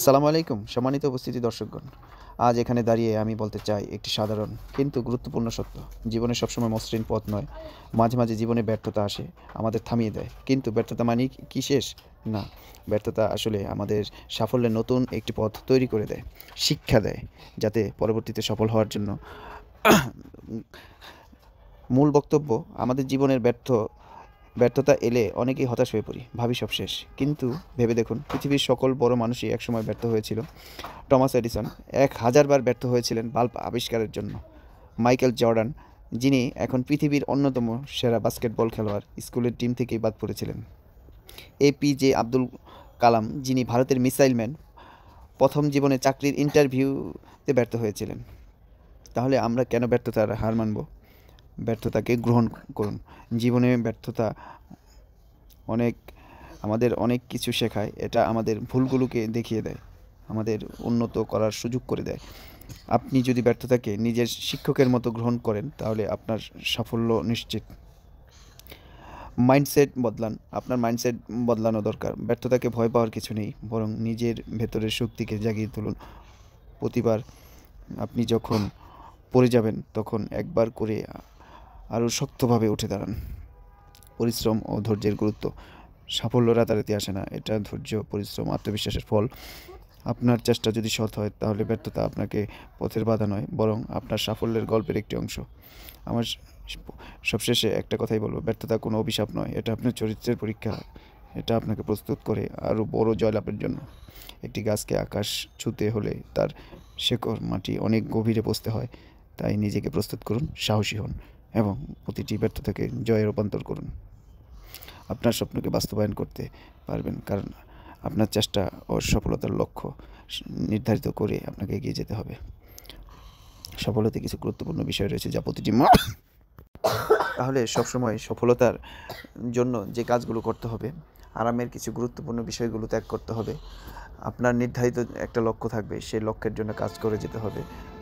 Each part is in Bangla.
আসসালামু আলাইকুম সম্মানিত উপস্থিতি দর্শকগণ। আজ এখানে দাঁড়িয়ে আমি বলতে চাই একটি সাধারণ কিন্তু গুরুত্বপূর্ণ সত্য। জীবনে সবসময় মসৃণ পথ নয়। মাঝে, মাঝে জীবনে ব্যর্থতা আসে, আমাদের থামিয়ে দেয়। কিন্তু ব্যর্থতা মানেই কি শেষ? না। ব্যর্থতা আসলে আমাদের সাফল্যের নতুন একটি পথ তৈরি করে দেয়। শিক্ষা দেয়, যাতে পরবর্তীতে সফল হওয়ার জন্য মূল বক্তব্য আমাদের জীবনের ব্যর্থতা এলে অনেকেই হতাশ হয়ে পড়ি, ভাবি সব শেষ। কিন্তু ভেবে দেখুন, পৃথিবীর সকল বড় মানুষই একসময় ব্যর্থ হয়েছিল। টমাস এডিসন ১,০০০ বার ব্যর্থ হয়েছিলেন বাল্ব আবিষ্কারের জন্য। মাইকেল জর্ডান, যিনি এখন পৃথিবীর অন্যতম সেরা বাস্কেটবল খেলোয়াড়, স্কুলের টিম থেকেই বাদ পড়েছিলেন। এপিজে আব্দুল কালাম, যিনি ভারতের মিসাইল ম্যান, প্রথম জীবনে চাকরির ইন্টারভিউতে ব্যর্থ হয়েছিলেন। তাহলে আমরা কেন ব্যর্থতার হার মানব? ব্যর্থতাকে গ্রহণ করুন। জীবনে ব্যর্থতা অনেক আমাদের অনেক কিছু শেখায়। এটা আমাদের ভুলগুলোকে দেখিয়ে দেয়, আমাদের উন্নত করার সুযোগ করে দেয়। আপনি যদি ব্যর্থতাকে নিজের শিক্ষকের মতো গ্রহণ করেন, তাহলে আপনার সাফল্য নিশ্চিত। মাইন্ডসেট বদলান। আপনার মাইন্ডসেট বদলানো দরকার। ব্যর্থতাকে ভয় পাওয়ার কিছু নেই, বরং নিজের ভেতরের শক্তিকে জাগিয়ে তুলুন। প্রতিবার আপনি যখন পড়ে যাবেন, তখন একবার করে আরও শক্তভাবে উঠে দাঁড়ান। পরিশ্রম ও ধৈর্যের গুরুত্ব। সাফল্য রাতারাতি আসে না, এটা ধৈর্য, পরিশ্রম, আত্মবিশ্বাসের ফল। আপনার চেষ্টা যদি সৎ হয়, তাহলে ব্যর্থতা আপনাকে পথের বাধা নয়, বরং আপনার সাফল্যের গল্পের একটি অংশ। আমার সবশেষে একটা কথাই বলবো, ব্যর্থতা কোনো অভিশাপ নয়, এটা আপনার চরিত্রের পরীক্ষা। এটা আপনাকে প্রস্তুত করে আরও বড় জয়লাভের জন্য। একটি গাছকে আকাশ ছুঁতে হলে তার শেকড় মাটি অনেক গভীরে পৌঁছতে হয়। তাই নিজেকে প্রস্তুত করুন, সাহসী হন এবং প্রতিটি ব্যর্থতাকে জয়ে রূপান্তর করুন। আপনার স্বপ্নকে বাস্তবায়ন করতে পারবেন, কারণ আপনার চেষ্টা ও সফলতার লক্ষ্য নির্ধারিত করে আপনাকে এগিয়ে যেতে হবে। সফলতায় কিছু গুরুত্বপূর্ণ বিষয় রয়েছে, যা প্রতিটি তাহলে সবসময় সফলতার জন্য যে কাজগুলো করতে হবে, আরামের কিছু গুরুত্বপূর্ণ বিষয়গুলো ত্যাগ করতে হবে। আপনার নির্ধারিত একটা লক্ষ্য থাকবে, সেই লক্ষ্যের জন্য কাজ করে যেতে হবে।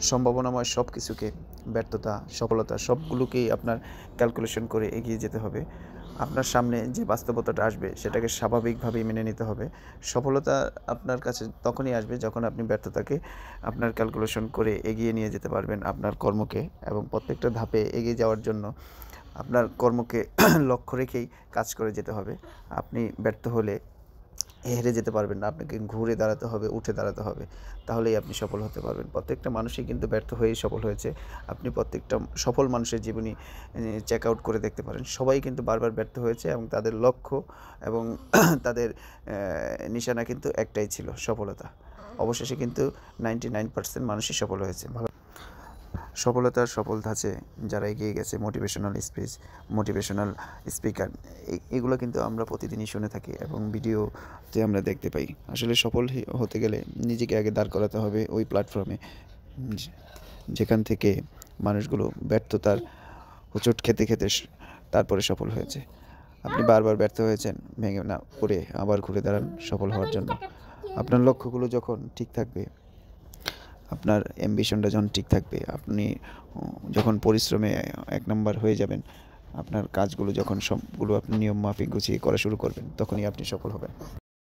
সম্ভাবনাময় সব কিছুকে, ব্যর্থতা, সফলতা সবগুলোকেই আপনার ক্যালকুলেশন করে এগিয়ে যেতে হবে। আপনার সামনে যে বাস্তবতাটা আসবে, সেটাকে স্বাভাবিকভাবেই মেনে নিতে হবে। সফলতা আপনার কাছে তখনই আসবে যখন আপনি ব্যর্থতাকে আপনার ক্যালকুলেশন করে এগিয়ে নিয়ে যেতে পারবেন আপনার কর্মকে, এবং প্রত্যেকটা ধাপে এগিয়ে যাওয়ার জন্য আপনার কর্মকে লক্ষ্য রেখেই কাজ করে যেতে হবে। আপনি ব্যর্থ হলে হেরে যেতে পারবেন না, আপনাকে ঘুরে দাঁড়াতে হবে, উঠে দাঁড়াতে হবে, তাহলেই আপনি সফল হতে পারবেন। প্রত্যেকটা মানুষই কিন্তু ব্যর্থ হয়েই সফল হয়েছে। আপনি প্রত্যেকটা সফল মানুষের জীবনী চেক আউট করে দেখতে পারেন। সবাই কিন্তু বারবার ব্যর্থ হয়েছে, এবং তাদের লক্ষ্য এবং তাদের নিশানা কিন্তু একটাই ছিল, সফলতা। অবশেষে কিন্তু 99% মানুষই সফল হয়েছে। সফলতার সফল ধাঁচে যারা এগিয়ে গেছে, মোটিভেশনাল স্পিকার, এগুলো কিন্তু আমরা প্রতিদিনই শুনে থাকি এবং ভিডিওতে আমরা দেখতে পাই। আসলে সফল হতে গেলে নিজেকে আগে দাঁড় করাতে হবে ওই প্ল্যাটফর্মে, যেখান থেকে মানুষগুলো ব্যর্থতার হোঁচট খেতে খেতে তারপরে সফল হয়েছে। আপনি বারবার ব্যর্থ হয়েছেন, ভেঙে না পড়ে আবার ঘুরে দাঁড়ান সফল হওয়ার জন্য। আপনার লক্ষ্যগুলো যখন ঠিক থাকবে, আপনার অ্যাম্বিশনটা যখন ঠিক থাকবে, আপনি যখন পরিশ্রমে ১ নাম্বার হয়ে যাবেন, আপনার কাজগুলো যখন সবগুলো আপনি নিয়ম মাফিক গুছিয়ে করা শুরু করবেন, তখনই আপনি সফল হবেন।